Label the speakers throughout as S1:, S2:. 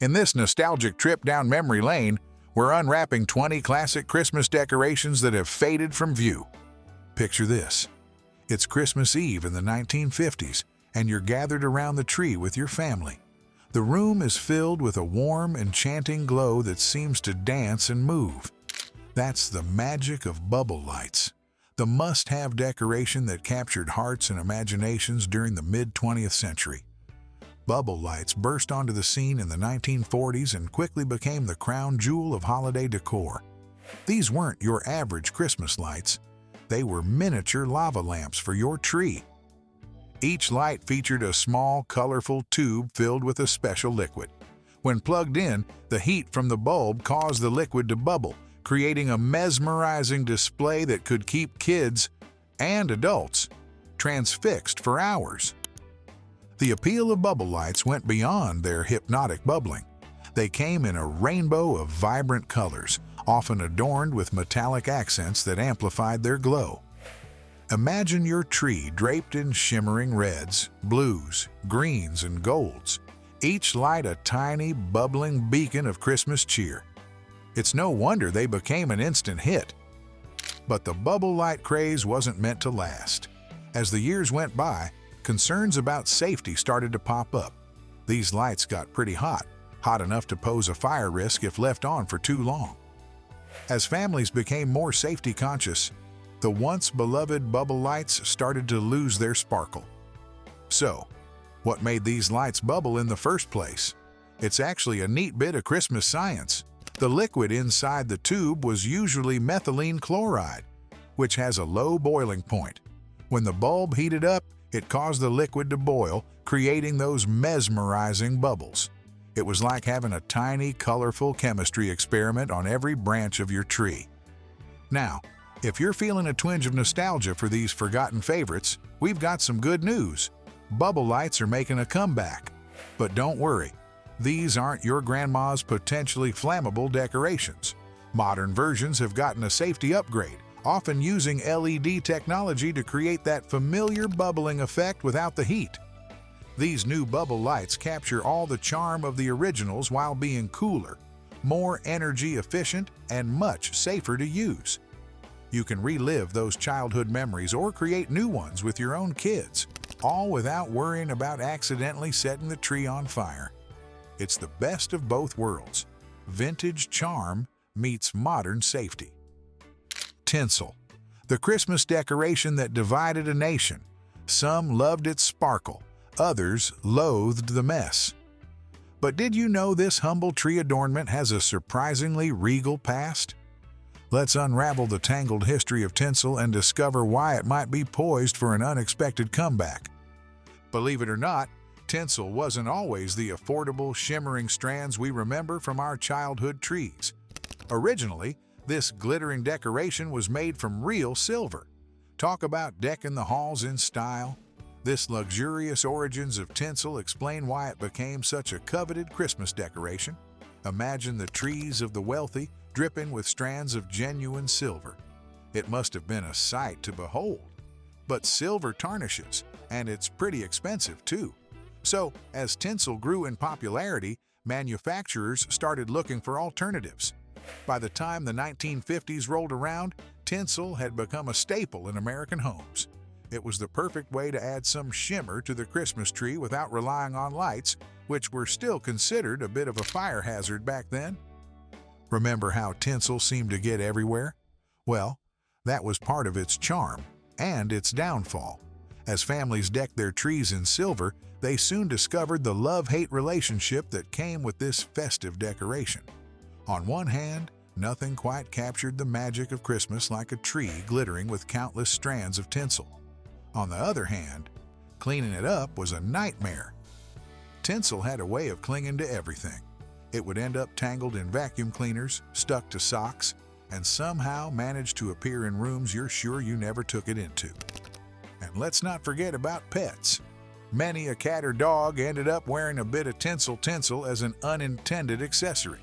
S1: In this nostalgic trip down memory lane, we're unwrapping 20 classic Christmas decorations that have faded from view. Picture this. It's Christmas Eve in the 1950s, and you're gathered around the tree with your family. The room is filled with a warm, enchanting glow that seems to dance and move. That's the magic of bubble lights, the must-have decoration that captured hearts and imaginations during the mid-20th century. Bubble lights burst onto the scene in the 1940s and quickly became the crown jewel of holiday decor. These weren't your average Christmas lights. They were miniature lava lamps for your tree. Each light featured a small, colorful tube filled with a special liquid. When plugged in, the heat from the bulb caused the liquid to bubble, creating a mesmerizing display that could keep kids and adults transfixed for hours. The appeal of bubble lights went beyond their hypnotic bubbling. They came in a rainbow of vibrant colors, often adorned with metallic accents that amplified their glow. Imagine your tree draped in shimmering reds, blues, greens, and golds, each light a tiny, bubbling beacon of Christmas cheer. It's no wonder they became an instant hit. But the bubble light craze wasn't meant to last. As the years went by, concerns about safety started to pop up. These lights got pretty hot enough to pose a fire risk if left on for too long. As families became more safety conscious, the once beloved bubble lights started to lose their sparkle. So, what made these lights bubble in the first place? It's actually a neat bit of Christmas science. The liquid inside the tube was usually methylene chloride, which has a low boiling point. When the bulb heated up, it caused the liquid to boil, creating those mesmerizing bubbles. It was like having a tiny, colorful chemistry experiment on every branch of your tree. Now, if you're feeling a twinge of nostalgia for these forgotten favorites, we've got some good news. Bubble lights are making a comeback. But don't worry, these aren't your grandma's potentially flammable decorations. Modern versions have gotten a safety upgrade, often using LED technology to create that familiar bubbling effect without the heat. These new bubble lights capture all the charm of the originals while being cooler, more energy efficient, and much safer to use. You can relive those childhood memories or create new ones with your own kids, all without worrying about accidentally setting the tree on fire. It's the best of both worlds. Vintage charm meets modern safety. Tinsel, the Christmas decoration that divided a nation. Some loved its sparkle, others loathed the mess. But did you know this humble tree adornment has a surprisingly regal past? Let's unravel the tangled history of tinsel and discover why it might be poised for an unexpected comeback. Believe it or not, tinsel wasn't always the affordable, shimmering strands we remember from our childhood trees. Originally, this glittering decoration was made from real silver. Talk about decking the halls in style. This luxurious origins of tinsel explain why it became such a coveted Christmas decoration. Imagine the trees of the wealthy dripping with strands of genuine silver. It must have been a sight to behold. But silver tarnishes, and it's pretty expensive too. So, as tinsel grew in popularity, manufacturers started looking for alternatives. By the time the 1950s rolled around, tinsel had become a staple in American homes. It was the perfect way to add some shimmer to the Christmas tree without relying on lights, which were still considered a bit of a fire hazard back then. Remember how tinsel seemed to get everywhere? Well, that was part of its charm and its downfall. As families decked their trees in silver, they soon discovered the love-hate relationship that came with this festive decoration. On one hand, nothing quite captured the magic of Christmas like a tree glittering with countless strands of tinsel. On the other hand, cleaning it up was a nightmare. Tinsel had a way of clinging to everything. It would end up tangled in vacuum cleaners, stuck to socks, and somehow manage to appear in rooms you're sure you never took it into. And let's not forget about pets. Many a cat or dog ended up wearing a bit of tinsel as an unintended accessory.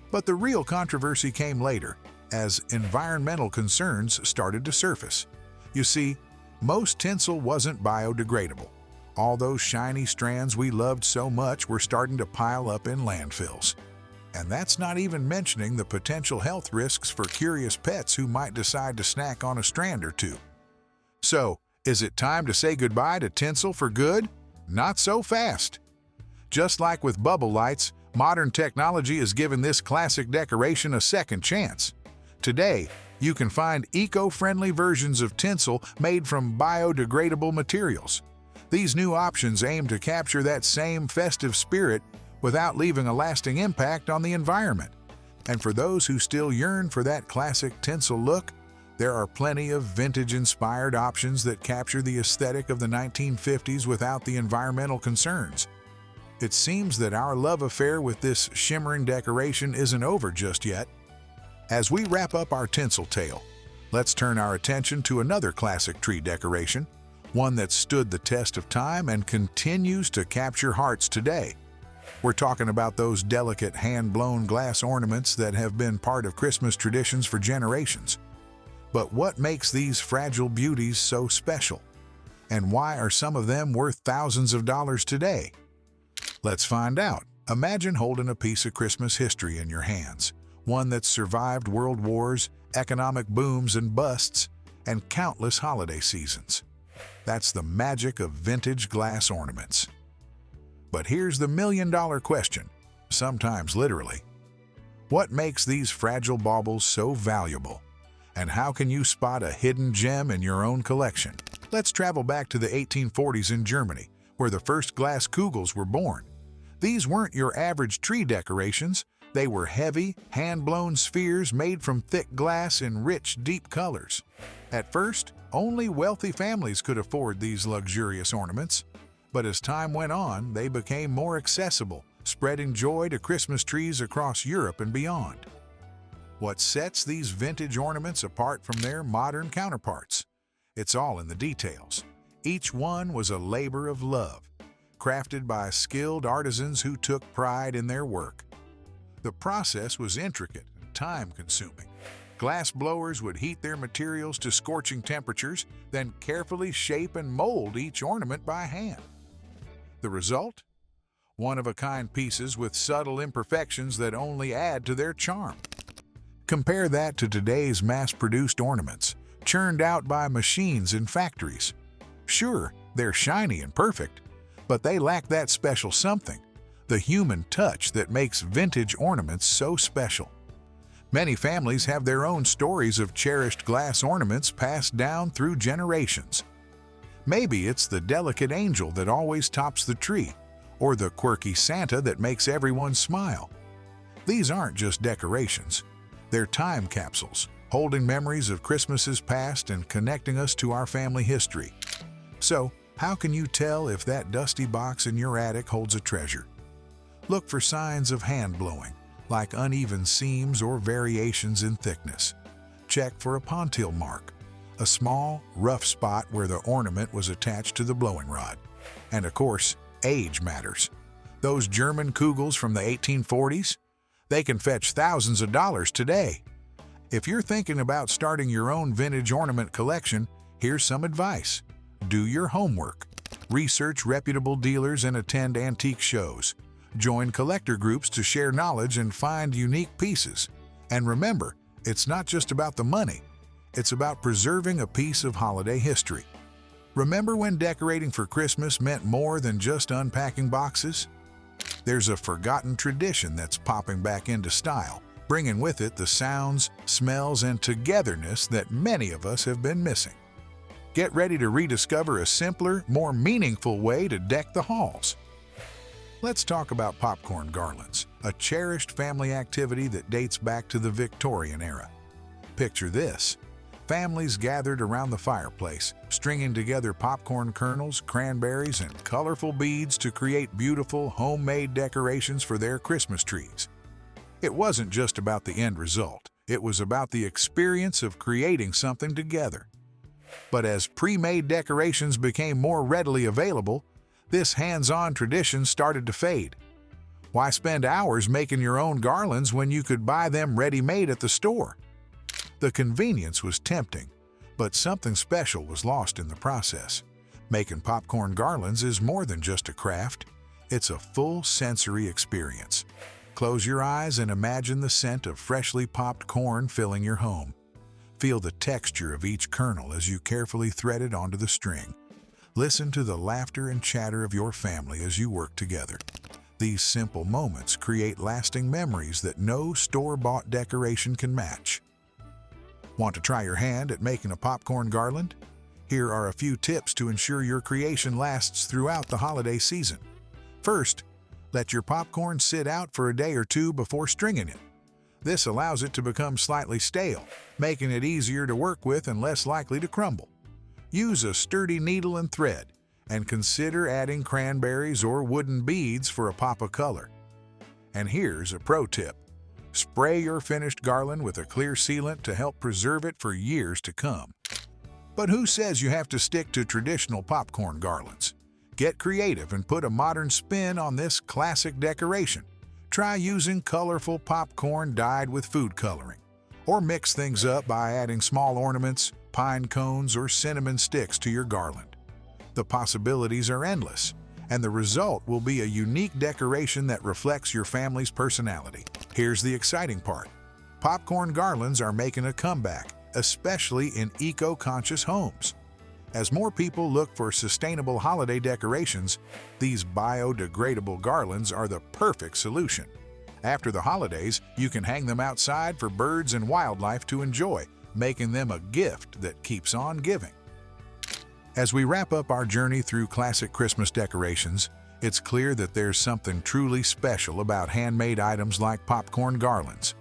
S1: But the real controversy came later, as environmental concerns started to surface. You see, most tinsel wasn't biodegradable. all those shiny strands we loved so much were starting to pile up in landfills. And that's not even mentioning the potential health risks for curious pets who might decide to snack on a strand or two. So, is it time to say goodbye to tinsel for good? Not so fast. Just like with bubble lights, modern technology has given this classic decoration a second chance. Today, you can find eco-friendly versions of tinsel made from biodegradable materials. These new options aim to capture that same festive spirit without leaving a lasting impact on the environment. And for those who still yearn for that classic tinsel look, there are plenty of vintage-inspired options that capture the aesthetic of the 1950s without the environmental concerns. It seems that our love affair with this shimmering decoration isn't over just yet. As we wrap up our tinsel tale, let's turn our attention to another classic tree decoration, one that stood the test of time and continues to capture hearts today. We're talking about those delicate hand-blown glass ornaments that have been part of Christmas traditions for generations. But what makes these fragile beauties so special? And why are some of them worth thousands of dollars today? Let's find out. Imagine holding a piece of Christmas history in your hands, one that's survived world wars, economic booms and busts, and countless holiday seasons. That's the magic of vintage glass ornaments. But here's the million-dollar question, sometimes literally. What makes these fragile baubles so valuable? And how can you spot a hidden gem in your own collection? Let's travel back to the 1840s in Germany, where the first glass kugels were born. These weren't your average tree decorations. They were heavy, hand-blown spheres made from thick glass in rich, deep colors. At first, only wealthy families could afford these luxurious ornaments. But as time went on, they became more accessible, spreading joy to Christmas trees across Europe and beyond. What sets these vintage ornaments apart from their modern counterparts? It's all in the details. Each one was a labor of love, crafted by skilled artisans who took pride in their work. The process was intricate and time-consuming. Glass blowers would heat their materials to scorching temperatures, then carefully shape and mold each ornament by hand. The result? One-of-a-kind pieces with subtle imperfections that only add to their charm. Compare that to today's mass-produced ornaments, churned out by machines in factories. Sure, they're shiny and perfect, but they lack that special something, the human touch that makes vintage ornaments so special. Many families have their own stories of cherished glass ornaments passed down through generations. Maybe it's the delicate angel that always tops the tree, or the quirky Santa that makes everyone smile. These aren't just decorations. They're time capsules, holding memories of Christmases past and connecting us to our family history. So, how can you tell if that dusty box in your attic holds a treasure? Look for signs of hand blowing, like uneven seams or variations in thickness. Check for a pontile mark, a small, rough spot where the ornament was attached to the blowing rod. And of course, age matters. Those German kugels from the 1840s? They can fetch thousands of dollars today. If you're thinking about starting your own vintage ornament collection, here's some advice. Do your homework. Research reputable dealers and attend antique shows. Join collector groups to share knowledge and find unique pieces. And remember, it's not just about the money. It's about preserving a piece of holiday history. Remember when decorating for Christmas meant more than just unpacking boxes? There's a forgotten tradition that's popping back into style, bringing with it the sounds, smells, and togetherness that many of us have been missing. Get ready to rediscover a simpler, more meaningful way to deck the halls. Let's talk about popcorn garlands, a cherished family activity that dates back to the Victorian era. Picture this. Families gathered around the fireplace, stringing together popcorn kernels, cranberries, and colorful beads to create beautiful, homemade decorations for their Christmas trees. It wasn't just about the end result. It was about the experience of creating something together. But as pre-made decorations became more readily available, this hands-on tradition started to fade. Why spend hours making your own garlands when you could buy them ready-made at the store? The convenience was tempting, but something special was lost in the process. Making popcorn garlands is more than just a craft. It's a full sensory experience. Close your eyes and imagine the scent of freshly popped corn filling your home. Feel the texture of each kernel as you carefully thread it onto the string. Listen to the laughter and chatter of your family as you work together. These simple moments create lasting memories that no store-bought decoration can match. Want to try your hand at making a popcorn garland? Here are a few tips to ensure your creation lasts throughout the holiday season. First, let your popcorn sit out for a day or two before stringing it. This allows it to become slightly stale, making it easier to work with and less likely to crumble. Use a sturdy needle and thread, and consider adding cranberries or wooden beads for a pop of color. And here's a pro tip. Spray your finished garland with a clear sealant to help preserve it for years to come. But who says you have to stick to traditional popcorn garlands? Get creative and put a modern spin on this classic decoration. Try using colorful popcorn dyed with food coloring, or mix things up by adding small ornaments, pine cones, or cinnamon sticks to your garland. The possibilities are endless, and the result will be a unique decoration that reflects your family's personality. Here's the exciting part. Popcorn garlands are making a comeback, especially in eco-conscious homes. As more people look for sustainable holiday decorations, these biodegradable garlands are the perfect solution. After the holidays, you can hang them outside for birds and wildlife to enjoy, making them a gift that keeps on giving. As we wrap up our journey through classic Christmas decorations, it's clear that there's something truly special about handmade items like popcorn garlands.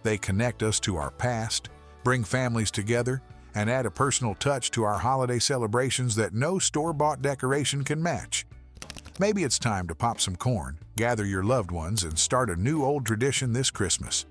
S1: They connect us to our past, bring families together, and add a personal touch to our holiday celebrations that no store-bought decoration can match. Maybe it's time to pop some corn, gather your loved ones, and start a new old tradition this Christmas.